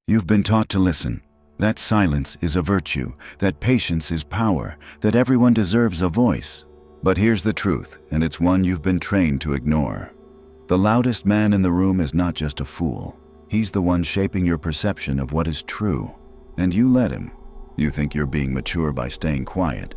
You've been taught to listen, that silence is a virtue, that patience is power, that everyone deserves a voice. But here's the truth, and it's one you've been trained to ignore. The loudest man in the room is not just a fool. He's the one shaping your perception of what is true. And you let him. You think you're being mature by staying quiet.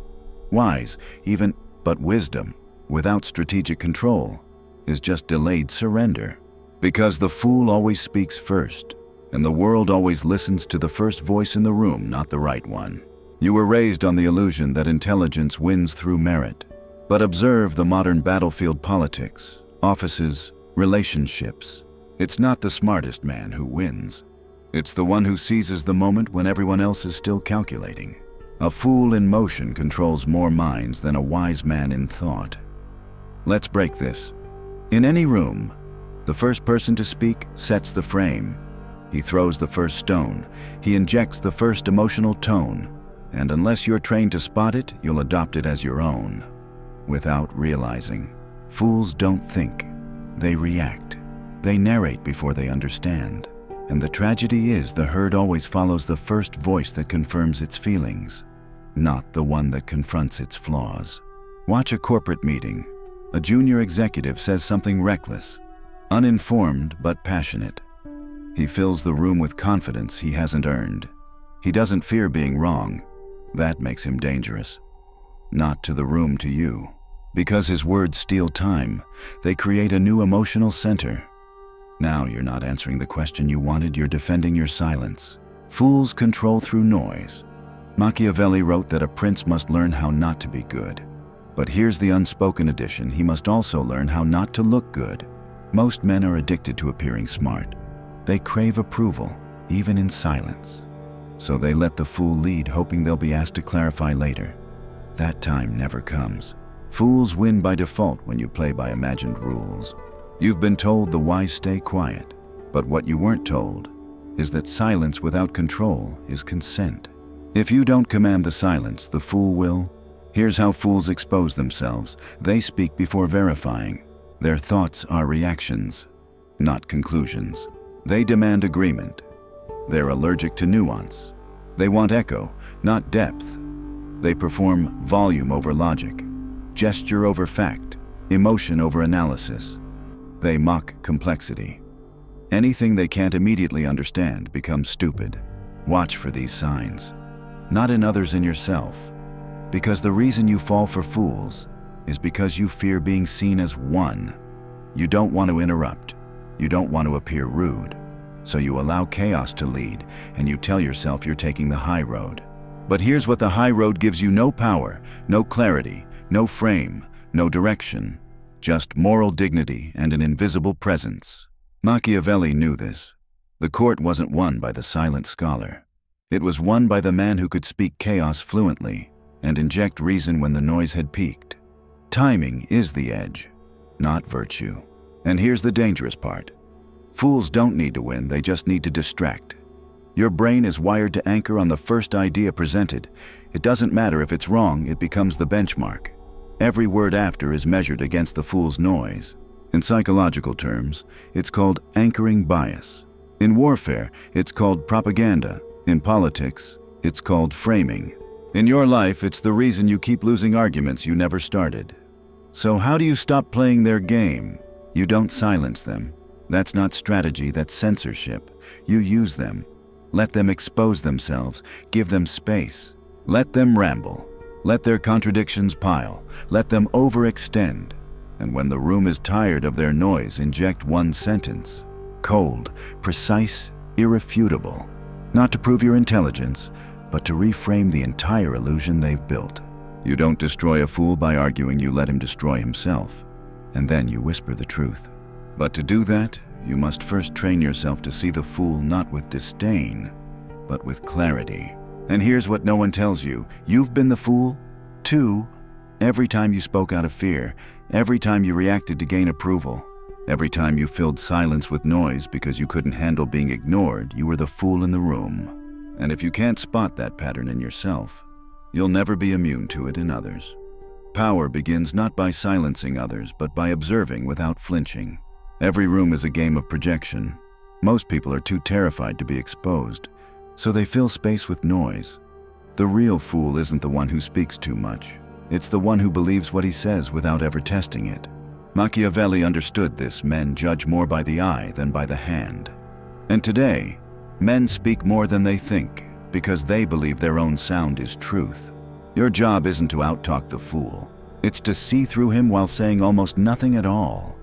Wise, even, but wisdom, without strategic control, is just delayed surrender. Because the fool always speaks first, and the world always listens to the first voice in the room, not the right one. You were raised on the illusion that intelligence wins through merit. But observe the modern battlefield politics, offices, relationships. It's not the smartest man who wins. It's the one who seizes the moment when everyone else is still calculating. A fool in motion controls more minds than a wise man in thought. Let's break this. In any room, the first person to speak sets the frame. He throws the first stone. He injects the first emotional tone. And unless you're trained to spot it, you'll adopt it as your own. Without realizing, fools don't think. They react. They narrate before they understand. And the tragedy is the herd always follows the first voice that confirms its feelings, not the one that confronts its flaws. Watch a corporate meeting. A junior executive says something reckless, uninformed but passionate. He fills the room with confidence he hasn't earned. He doesn't fear being wrong. That makes him dangerous. Not to the room, to you. Because his words steal time, they create a new emotional center. Now you're not answering the question you wanted, you're defending your silence. Fools control through noise. Machiavelli wrote that a prince must learn how not to be good. But here's the unspoken addition, he must also learn how not to look good. Most men are addicted to appearing smart. They crave approval, even in silence. So they let the fool lead, hoping they'll be asked to clarify later. That time never comes. Fools win by default when you play by imagined rules. You've been told the wise stay quiet, but what you weren't told is that silence without control is consent. If you don't command the silence, the fool will. Here's how fools expose themselves. They speak before verifying. Their thoughts are reactions, not conclusions. They demand agreement. They're allergic to nuance. They want echo, not depth. They perform volume over logic, gesture over fact, emotion over analysis. They mock complexity. Anything they can't immediately understand becomes stupid. Watch for these signs. Not in others, in yourself. Because the reason you fall for fools is because you fear being seen as one. You don't want to interrupt. You don't want to appear rude. So you allow chaos to lead, and you tell yourself you're taking the high road. But here's what the high road gives you: no power, no clarity, no frame, no direction. Just moral dignity and an invisible presence. Machiavelli knew this. The court wasn't won by the silent scholar. It was won by the man who could speak chaos fluently and inject reason when the noise had peaked. Timing is the edge, not virtue. And here's the dangerous part. Fools don't need to win, they just need to distract. Your brain is wired to anchor on the first idea presented. It doesn't matter if it's wrong, it becomes the benchmark. Every word after is measured against the fool's noise. In psychological terms, it's called anchoring bias. In warfare, it's called propaganda. In politics, it's called framing. In your life, it's the reason you keep losing arguments you never started. So how do you stop playing their game? You don't silence them. That's not strategy, that's censorship. You use them. Let them expose themselves. Give them space. Let them ramble. Let their contradictions pile. Let them overextend. And when the room is tired of their noise, inject one sentence. Cold, precise, irrefutable. Not to prove your intelligence, but to reframe the entire illusion they've built. You don't destroy a fool by arguing, you let him destroy himself. And then you whisper the truth. But to do that, you must first train yourself to see the fool not with disdain, but with clarity. And here's what no one tells you. You've been the fool, too. Every time you spoke out of fear, every time you reacted to gain approval, every time you filled silence with noise because you couldn't handle being ignored, you were the fool in the room. And if you can't spot that pattern in yourself, you'll never be immune to it in others. Power begins not by silencing others, but by observing without flinching. Every room is a game of projection. Most people are too terrified to be exposed, so they fill space with noise. The real fool isn't the one who speaks too much. It's the one who believes what he says without ever testing it. Machiavelli understood this. Men judge more by the eye than by the hand. And today, men speak more than they think because they believe their own sound is truth. Your job isn't to outtalk the fool. It's to see through him while saying almost nothing at all.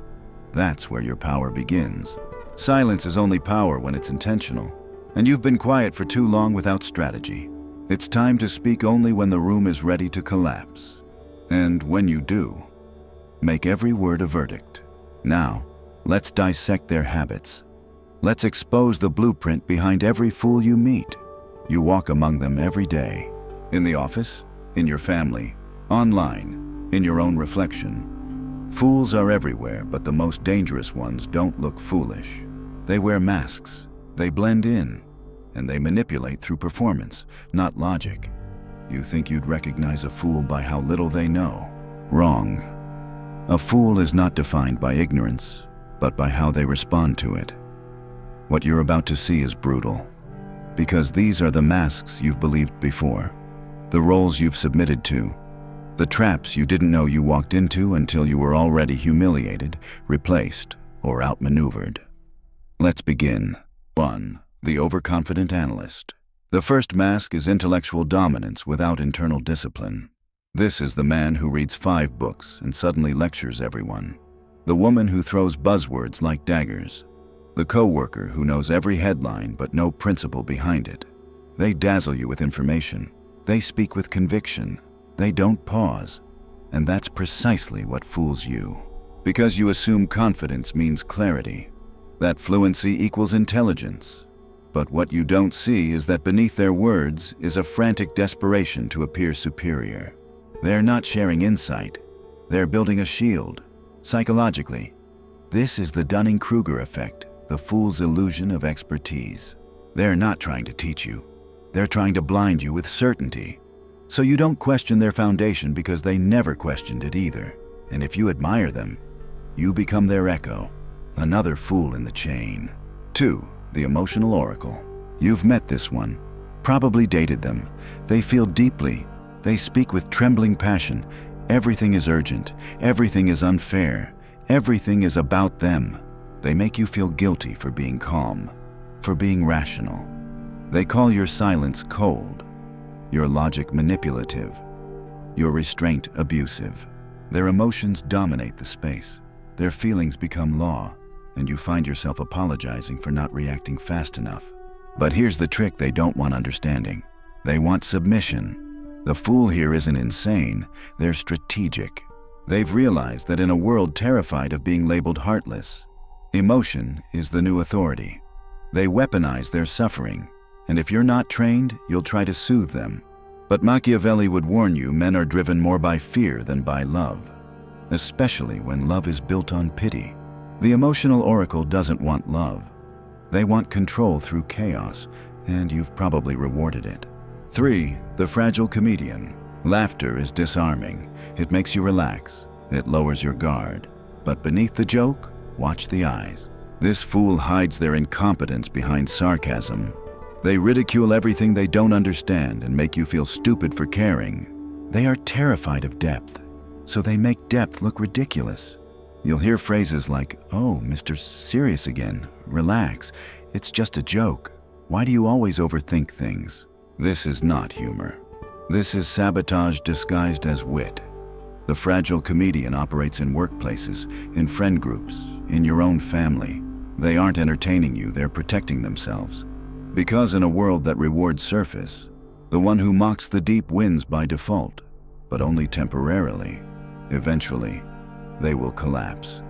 That's where your power begins. Silence is only power when it's intentional, and you've been quiet for too long without strategy. It's time to speak only when the room is ready to collapse. And when you do, make every word a verdict. Now, let's dissect their habits. Let's expose the blueprint behind every fool you meet. You walk among them every day. In the office, in your family, online, in your own reflection. Fools are everywhere, but the most dangerous ones don't look foolish. They wear masks, they blend in, and they manipulate through performance, not logic. You think you'd recognize a fool by how little they know? Wrong. A fool is not defined by ignorance, but by how they respond to it. What you're about to see is brutal, because these are the masks you've believed before, the roles you've submitted to, the traps you didn't know you walked into until you were already humiliated, replaced, or outmaneuvered. Let's begin. 1. The overconfident analyst. The first mask is intellectual dominance without internal discipline. This is the man who reads 5 books and suddenly lectures everyone. The woman who throws buzzwords like daggers. The coworker who knows every headline but no principle behind it. They dazzle you with information. They speak with conviction. They don't pause. And that's precisely what fools you. Because you assume confidence means clarity. That fluency equals intelligence. But what you don't see is that beneath their words is a frantic desperation to appear superior. They're not sharing insight. They're building a shield. Psychologically, this is the Dunning-Kruger effect, the fool's illusion of expertise. They're not trying to teach you. They're trying to blind you with certainty. So you don't question their foundation because they never questioned it either. And if you admire them, you become their echo. Another fool in the chain. 2. The emotional oracle. You've met this one, probably dated them. They feel deeply. They speak with trembling passion. Everything is urgent. Everything is unfair. Everything is about them. They make you feel guilty for being calm, for being rational. They call your silence cold, your logic manipulative, your restraint abusive. Their emotions dominate the space. Their feelings become law, and you find yourself apologizing for not reacting fast enough. But here's the trick they don't want understanding. They want submission. The fool here isn't insane, they're strategic. They've realized that in a world terrified of being labeled heartless, emotion is the new authority. They weaponize their suffering, and if you're not trained, you'll try to soothe them. But Machiavelli would warn you men are driven more by fear than by love, especially when love is built on pity. The emotional oracle doesn't want love. They want control through chaos, and you've probably rewarded it. 3. The fragile comedian. Laughter is disarming. It makes you relax. It lowers your guard. But beneath the joke, watch the eyes. This fool hides their incompetence behind sarcasm. They ridicule everything they don't understand and make you feel stupid for caring. They are terrified of depth, so they make depth look ridiculous. You'll hear phrases like, "Oh, Mr. Serious again. Relax. It's just a joke. Why do you always overthink things?" This is not humor. This is sabotage disguised as wit. The fragile comedian operates in workplaces, in friend groups, in your own family. They aren't entertaining you, they're protecting themselves. Because in a world that rewards surface, the one who mocks the deep wins by default, but only temporarily. Eventually, they will collapse.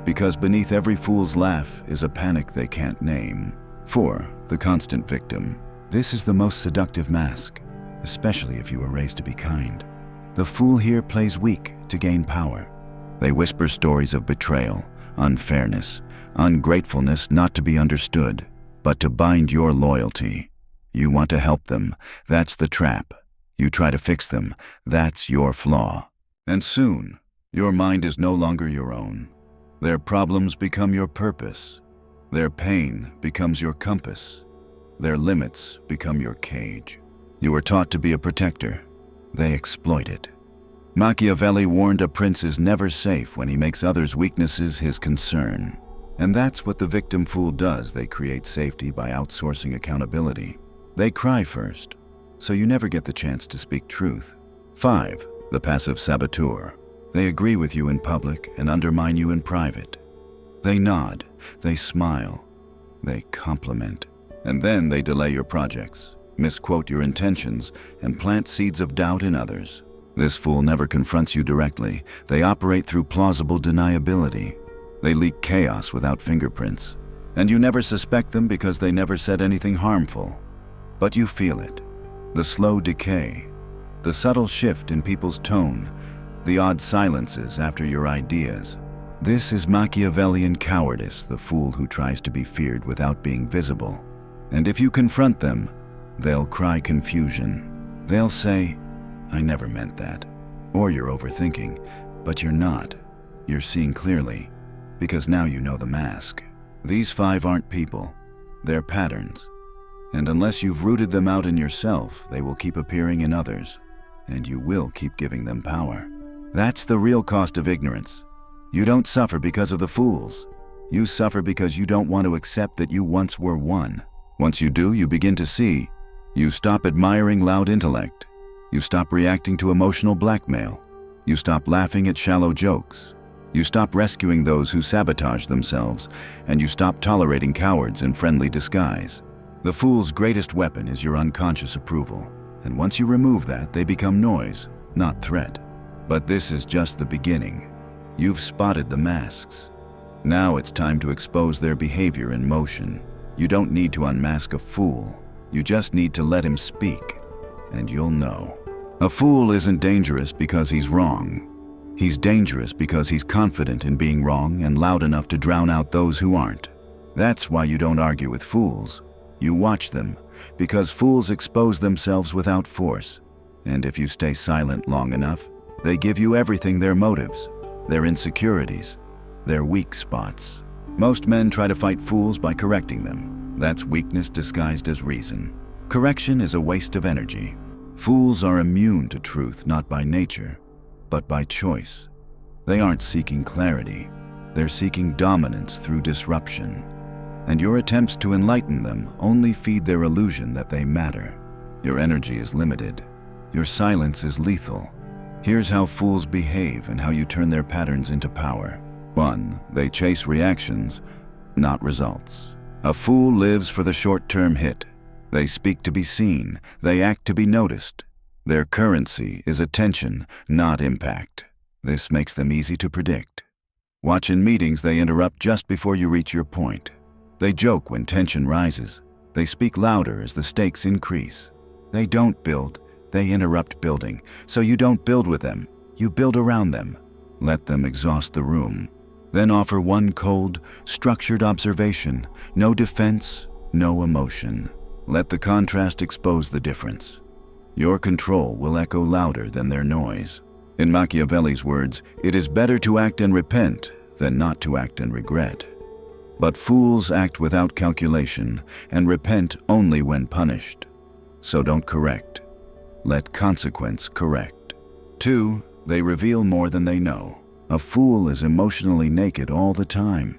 Because beneath every fool's laugh is a panic they can't name. 4. The constant victim. This is the most seductive mask, especially if you were raised to be kind. The fool here plays weak to gain power. They whisper stories of betrayal, unfairness, ungratefulness not to be understood, but to bind your loyalty. You want to help them, that's the trap. You try to fix them, that's your flaw. And soon, your mind is no longer your own. Their problems become your purpose. Their pain becomes your compass. Their limits become your cage. You were taught to be a protector. They exploit it. Machiavelli warned a prince is never safe when he makes others' weaknesses his concern. And that's what the victim fool does. They create safety by outsourcing accountability. They cry first, so you never get the chance to speak truth. 5. The passive saboteur. They agree with you in public and undermine you in private. They nod, they smile, they compliment, and then they delay your projects, misquote your intentions, and plant seeds of doubt in others. This fool never confronts you directly. They operate through plausible deniability. They leak chaos without fingerprints. And you never suspect them because they never said anything harmful. But you feel it. The slow decay, the subtle shift in people's tone, the odd silences after your ideas. This is Machiavellian cowardice, the fool who tries to be feared without being visible. And if you confront them, they'll cry confusion. They'll say, "I never meant that." Or you're overthinking, but you're not. You're seeing clearly, because now you know the mask. These 5 aren't people, they're patterns. And unless you've rooted them out in yourself, they will keep appearing in others, and you will keep giving them power. That's the real cost of ignorance. You don't suffer because of the fools. You suffer because you don't want to accept that you once were one. Once you do, you begin to see. You stop admiring loud intellect. You stop reacting to emotional blackmail. You stop laughing at shallow jokes. You stop rescuing those who sabotage themselves, and you stop tolerating cowards in friendly disguise. The fool's greatest weapon is your unconscious approval, and once you remove that, they become noise, not threat. But this is just the beginning. You've spotted the masks. Now it's time to expose their behavior in motion. You don't need to unmask a fool. You just need to let him speak, and you'll know. A fool isn't dangerous because he's wrong. He's dangerous because he's confident in being wrong and loud enough to drown out those who aren't. That's why you don't argue with fools. You watch them, because fools expose themselves without force. And if you stay silent long enough, they give you everything: their motives, their insecurities, their weak spots. Most men try to fight fools by correcting them. That's weakness disguised as reason. Correction is a waste of energy. Fools are immune to truth, not by nature, but by choice. They aren't seeking clarity. They're seeking dominance through disruption. And your attempts to enlighten them only feed their illusion that they matter. Your energy is limited. Your silence is lethal. Here's how fools behave and how you turn their patterns into power. 1. They chase reactions, not results. A fool lives for the short-term hit. They speak to be seen. They act to be noticed. Their currency is attention, not impact. This makes them easy to predict. Watch in meetings, they interrupt just before you reach your point. They joke when tension rises. They speak louder as the stakes increase. They don't build, they interrupt building. So you don't build with them, you build around them. Let them exhaust the room. Then offer one cold, structured observation. No defense, no emotion. Let the contrast expose the difference. Your control will echo louder than their noise. In Machiavelli's words, it is better to act and repent than not to act and regret. But fools act without calculation and repent only when punished. So don't correct. Let consequence correct. 2. They reveal more than they know. A fool is emotionally naked all the time.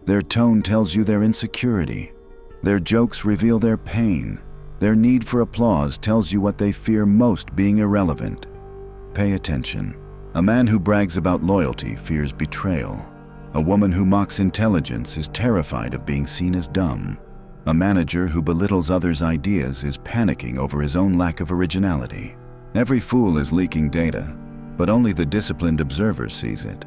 Their tone tells you their insecurity. Their jokes reveal their pain. Their need for applause tells you what they fear most: being irrelevant. Pay attention. A man who brags about loyalty fears betrayal. A woman who mocks intelligence is terrified of being seen as dumb. A manager who belittles others' ideas is panicking over his own lack of originality. Every fool is leaking data, but only the disciplined observer sees it.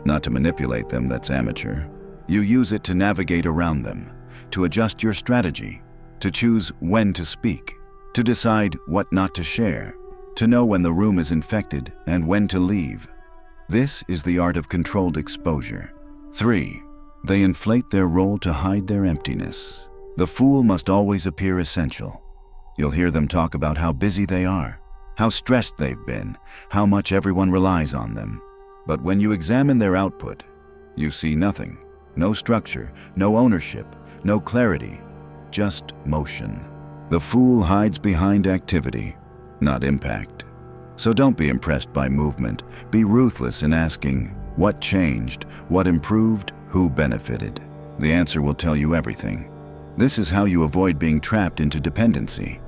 Not to manipulate them, that's amateur. You use it to navigate around them, to adjust your strategy, to choose when to speak, to decide what not to share, to know when the room is infected and when to leave. This is the art of controlled exposure. 3. They inflate their role to hide their emptiness. The fool must always appear essential. You'll hear them talk about how busy they are, how stressed they've been, how much everyone relies on them. But when you examine their output, you see nothing. No structure, no ownership, no clarity, just motion. The fool hides behind activity, not impact. So don't be impressed by movement. Be ruthless in asking, what changed, what improved, who benefited? The answer will tell you everything. This is how you avoid being trapped into dependency.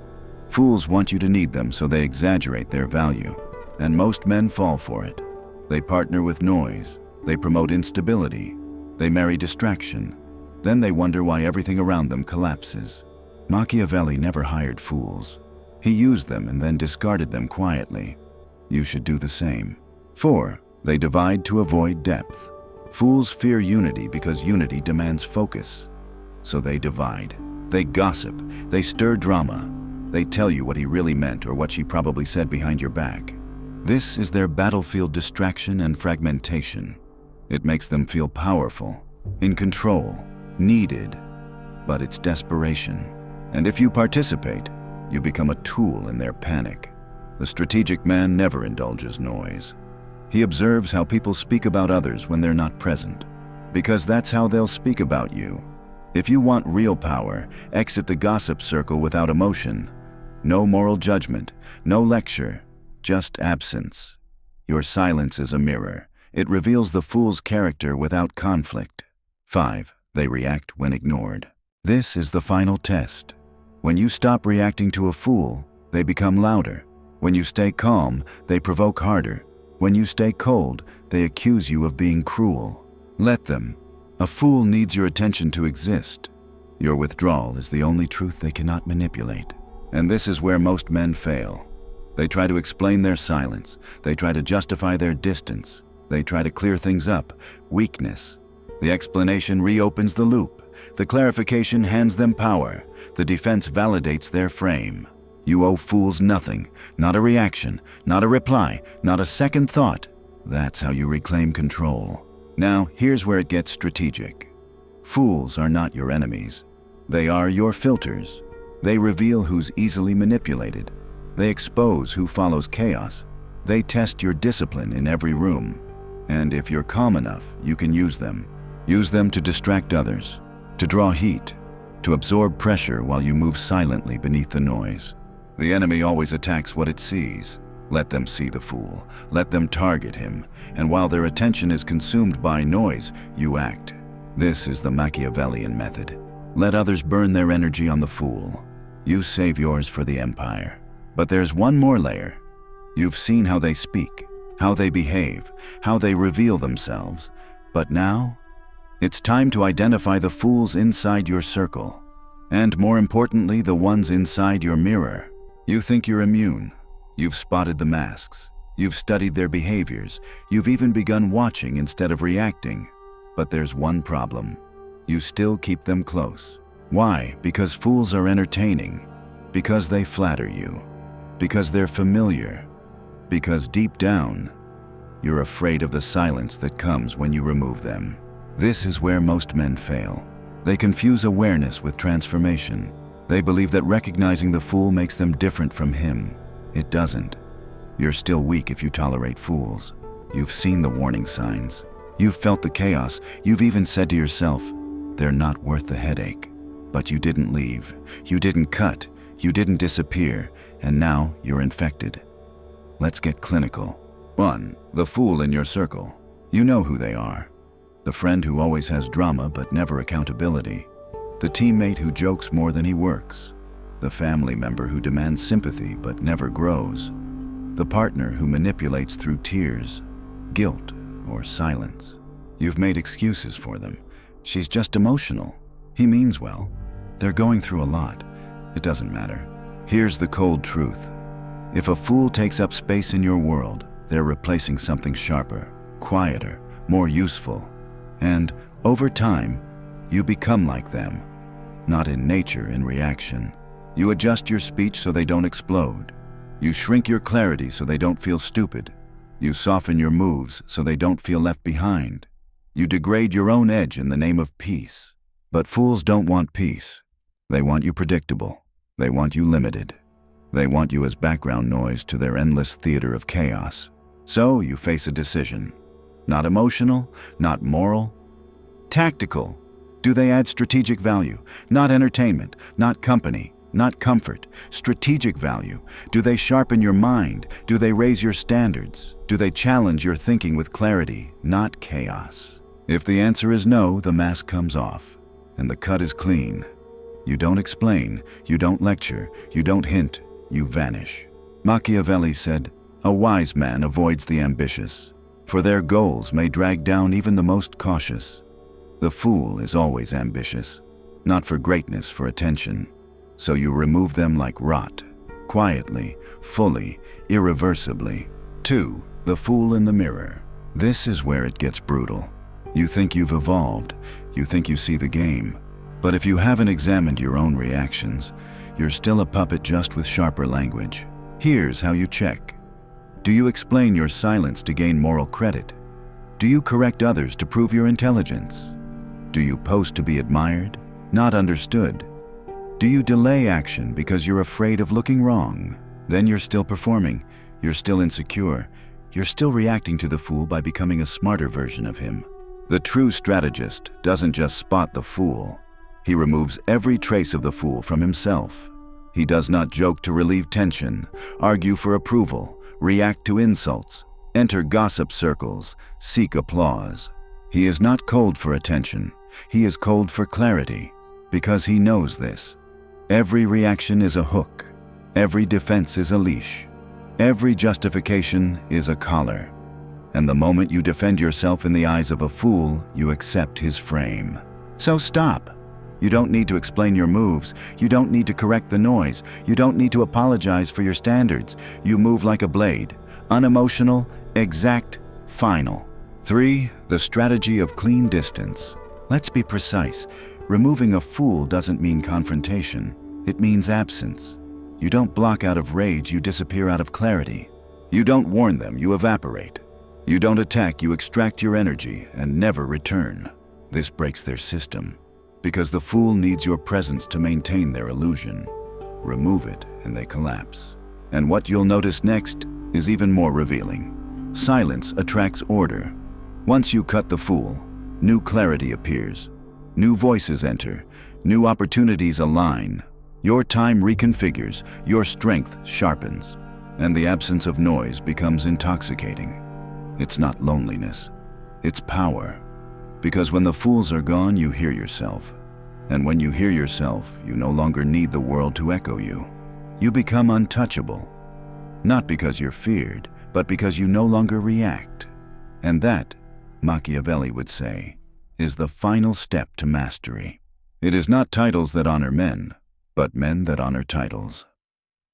Fools want you to need them, so they exaggerate their value. And most men fall for it. They partner with noise. They promote instability. They marry distraction. Then they wonder why everything around them collapses. Machiavelli never hired fools. He used them and then discarded them quietly. You should do the same. 4. They divide to avoid depth. Fools fear unity because unity demands focus. So they divide. They gossip. They stir drama. They tell you what he really meant or what she probably said behind your back. This is their battlefield: distraction and fragmentation. It makes them feel powerful, in control, needed, but it's desperation. And if you participate, you become a tool in their panic. The strategic man never indulges noise. He observes how people speak about others when they're not present, because that's how they'll speak about you. If you want real power, exit the gossip circle without emotion. No moral judgment, no lecture, just absence. Your silence is a mirror. It reveals the fool's character without conflict. 5. They react when ignored. This is the final test. When you stop reacting to a fool, they become louder. When you stay calm, they provoke harder. When you stay cold, they accuse you of being cruel. Let them. A fool needs your attention to exist. Your withdrawal is the only truth they cannot manipulate. And this is where most men fail. They try to explain their silence. They try to justify their distance. They try to clear things up. Weakness. The explanation reopens the loop. The clarification hands them power. The defense validates their frame. You owe fools nothing. Not a reaction. Not a reply. Not a second thought. That's how you reclaim control. Now, here's where it gets strategic. Fools are not your enemies. They are your filters. They reveal who's easily manipulated. They expose who follows chaos. They test your discipline in every room. And if you're calm enough, you can use them. Use them to distract others, to draw heat, to absorb pressure while you move silently beneath the noise. The enemy always attacks what it sees. Let them see the fool. Let them target him. And while their attention is consumed by noise, you act. This is the Machiavellian method. Let others burn their energy on the fool. You save yours for the empire. But there's one more layer. You've seen how they speak, how they behave, how they reveal themselves. But now, it's time to identify the fools inside your circle. And more importantly, the ones inside your mirror. You think you're immune. You've spotted the masks. You've studied their behaviors. You've even begun watching instead of reacting. But there's one problem. You still keep them close. Why? Because fools are entertaining. Because they flatter you. Because they're familiar. Because deep down, you're afraid of the silence that comes when you remove them. This is where most men fail. They confuse awareness with transformation. They believe that recognizing the fool makes them different from him. It doesn't. You're still weak if you tolerate fools. You've seen the warning signs. You've felt the chaos. You've even said to yourself, they're not worth the headache. But you didn't leave. You didn't cut. You didn't disappear. And now you're infected. Let's get clinical. 1. The fool in your circle. You know who they are. The friend who always has drama but never accountability. The teammate who jokes more than he works. The family member who demands sympathy but never grows. The partner who manipulates through tears, guilt, or silence. You've made excuses for them. She's just emotional. He means well. They're going through a lot. It doesn't matter. Here's the cold truth. If a fool takes up space in your world, they're replacing something sharper, quieter, more useful. And over time, you become like them. Not in nature, in reaction. You adjust your speech so they don't explode. You shrink your clarity so they don't feel stupid. You soften your moves so they don't feel left behind. You degrade your own edge in the name of peace. But fools don't want peace. They want you predictable. They want you limited. They want you as background noise to their endless theater of chaos. So you face a decision. Not emotional, not moral, tactical. Do they add strategic value? Not entertainment, not company, not comfort. Strategic value. Do they sharpen your mind? Do they raise your standards? Do they challenge your thinking with clarity, not chaos? If the answer is no, the mask comes off, and the cut is clean. You don't explain, you don't lecture, you don't hint, you vanish. Machiavelli said, "A wise man avoids the ambitious, for their goals may drag down even the most cautious." The fool is always ambitious, not for greatness, for attention. So you remove them like rot, quietly, fully, irreversibly. 2. The fool in the mirror. This is where it gets brutal. You think you've evolved, you think you see the game, but if you haven't examined your own reactions, you're still a puppet, just with sharper language. Here's how you check. Do you explain your silence to gain moral credit? Do you correct others to prove your intelligence? Do you post to be admired, not understood? Do you delay action because you're afraid of looking wrong? Then you're still performing, you're still insecure, you're still reacting to the fool by becoming a smarter version of him. The true strategist doesn't just spot the fool, he removes every trace of the fool from himself. He does not joke to relieve tension, argue for approval, react to insults, enter gossip circles, seek applause. He is not cold for attention, he is cold for clarity, because he knows this. Every reaction is a hook, every defense is a leash, every justification is a collar. And the moment you defend yourself in the eyes of a fool, you accept his frame. So stop. You don't need to explain your moves, you don't need to correct the noise, you don't need to apologize for your standards. You move like a blade, unemotional, exact, final. 3. The strategy of clean distance. Let's be precise. Removing a fool doesn't mean confrontation. It means absence. You don't block out of rage, you disappear out of clarity. You don't warn them, you evaporate. You don't attack, you extract your energy and never return. This breaks their system, because the fool needs your presence to maintain their illusion. Remove it and they collapse. And what you'll notice next is even more revealing. Silence attracts order. Once you cut the fool, new clarity appears. New voices enter, new opportunities align. Your time reconfigures, your strength sharpens, and the absence of noise becomes intoxicating. It's not loneliness, it's power. Because when the fools are gone, you hear yourself. And when you hear yourself, you no longer need the world to echo you. You become untouchable, not because you're feared, but because you no longer react. And that, Machiavelli would say, is the final step to mastery. It is not titles that honor men, but men that honor titles.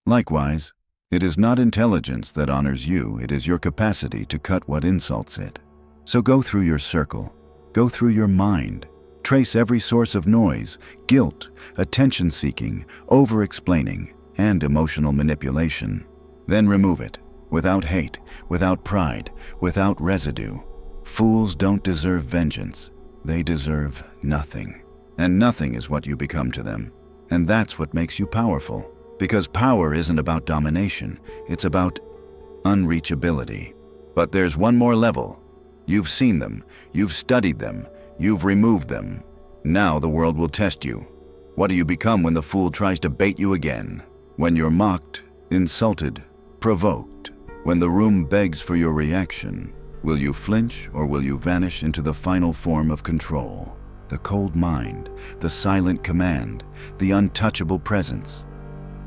Likewise, it is not intelligence that honors you, it is your capacity to cut what insults it. So go through your circle, go through your mind, trace every source of noise, guilt, attention-seeking, over-explaining, and emotional manipulation. Then remove it, without hate, without pride, without residue. Fools don't deserve vengeance, they deserve nothing. And nothing is what you become to them. And that's what makes you powerful. Because power isn't about domination, it's about unreachability. But there's one more level. You've seen them, you've studied them, you've removed them. Now the world will test you. What do you become when the fool tries to bait you again? When you're mocked, insulted, provoked, when the room begs for your reaction, will you flinch or will you vanish into the final form of control? The cold mind, the silent command, the untouchable presence.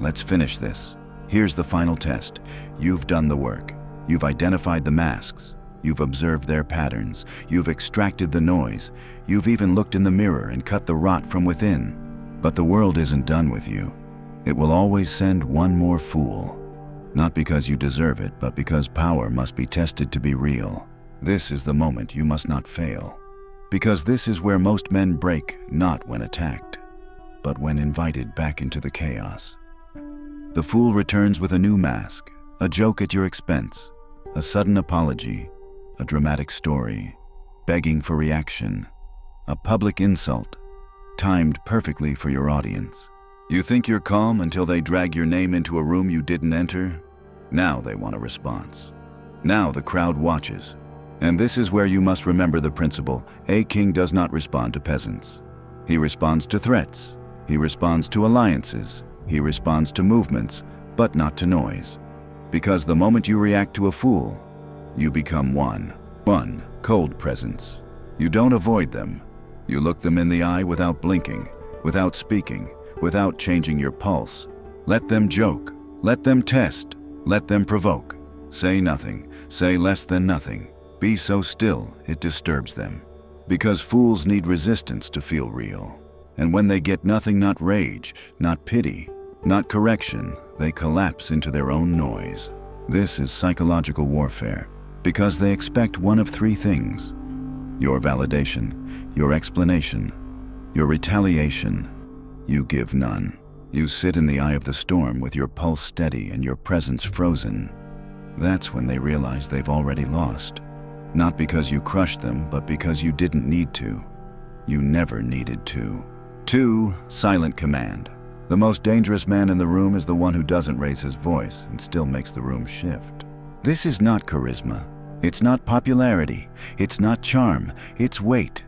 Let's finish this. Here's the final test. You've done the work. You've identified the masks. You've observed their patterns. You've extracted the noise. You've even looked in the mirror and cut the rot from within. But the world isn't done with you. It will always send one more fool. Not because you deserve it, but because power must be tested to be real. This is the moment you must not fail. Because this is where most men break, not when attacked, but when invited back into the chaos. The fool returns with a new mask, a joke at your expense, a sudden apology, a dramatic story, begging for reaction, a public insult, timed perfectly for your audience. You think you're calm until they drag your name into a room you didn't enter? Now they want a response. Now the crowd watches. And this is where you must remember the principle: a king does not respond to peasants. He responds to threats. He responds to alliances. He responds to movements, but not to noise. Because the moment you react to a fool, you become one cold presence. You don't avoid them. You look them in the eye without blinking, without speaking, without changing your pulse. Let them joke. Let them test. Let them provoke. Say nothing. Say less than nothing. Be so still it disturbs them. Because fools need resistance to feel real. And when they get nothing, not rage, not pity, not correction, they collapse into their own noise. This is psychological warfare, because they expect one of three things: your validation, your explanation, your retaliation. You give none. You sit in the eye of the storm with your pulse steady and your presence frozen. That's when they realize they've already lost. Not because you crushed them, but because you didn't need to. You never needed to. 2. Silent command. The most dangerous man in the room is the one who doesn't raise his voice and still makes the room shift. This is not charisma. It's not popularity. It's not charm. It's weight.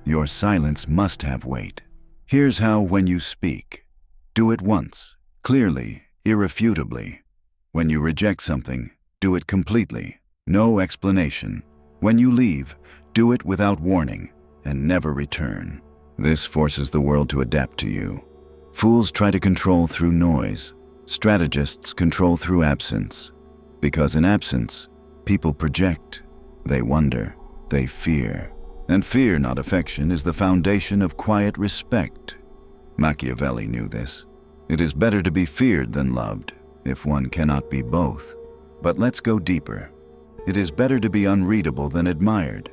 Your silence must have weight. Here's how when you speak. Do it once, clearly, irrefutably. When you reject something, do it completely. No explanation. When you leave, do it without warning and never return. This forces the world to adapt to you. Fools try to control through noise. Strategists control through absence. Because in absence, people project. They wonder. They fear. And fear, not affection, is the foundation of quiet respect. Machiavelli knew this. It is better to be feared than loved, if one cannot be both. But let's go deeper. It is better to be unreadable than admired.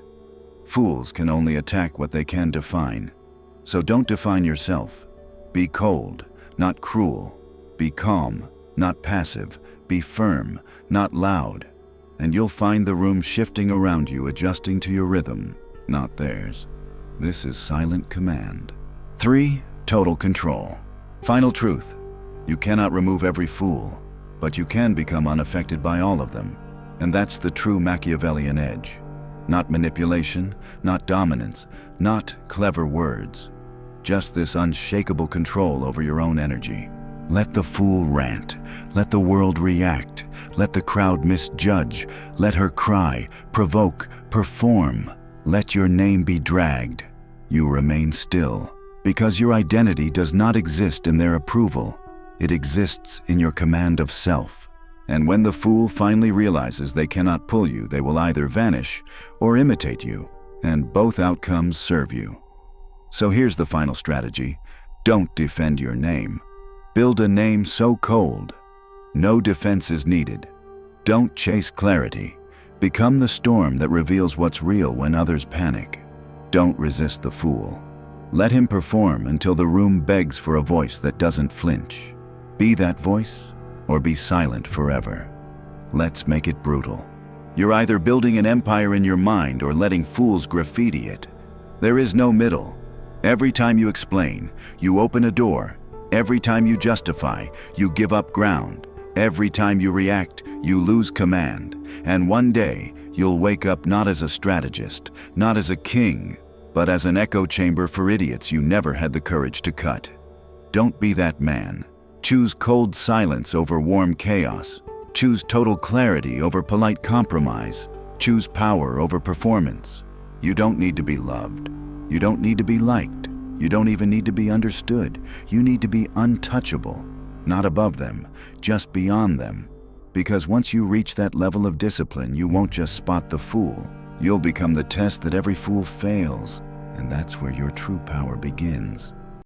Fools can only attack what they can define. So don't define yourself. Be cold, not cruel. Be calm, not passive. Be firm, not loud. And you'll find the room shifting around you, adjusting to your rhythm, not theirs. This is silent command. 3. Total control. Final truth. You cannot remove every fool, but you can become unaffected by all of them. And that's the true Machiavellian edge. Not manipulation, not dominance, not clever words. Just this unshakable control over your own energy. Let the fool rant. Let the world react. Let the crowd misjudge. Let her cry, provoke, perform. Let your name be dragged. You remain still, because your identity does not exist in their approval. It exists in your command of self. And when the fool finally realizes they cannot pull you, they will either vanish or imitate you, and both outcomes serve you. So here's the final strategy. Don't defend your name. Build a name so cold, no defense is needed. Don't chase clarity. Become the storm that reveals what's real when others panic. Don't resist the fool. Let him perform until the room begs for a voice that doesn't flinch. Be that voice, or be silent forever. Let's make it brutal. You're either building an empire in your mind or letting fools graffiti it. There is no middle. Every time you explain, you open a door. Every time you justify, you give up ground. Every time you react, you lose command. And one day, you'll wake up not as a strategist, not as a king, but as an echo chamber for idiots you never had the courage to cut. Don't be that man. Choose cold silence over warm chaos. Choose total clarity over polite compromise. Choose power over performance. You don't need to be loved. You don't need to be liked. You don't even need to be understood. You need to be untouchable. Not above them, just beyond them. Because once you reach that level of discipline, you won't just spot the fool. You'll become the test that every fool fails. And that's where your true power begins.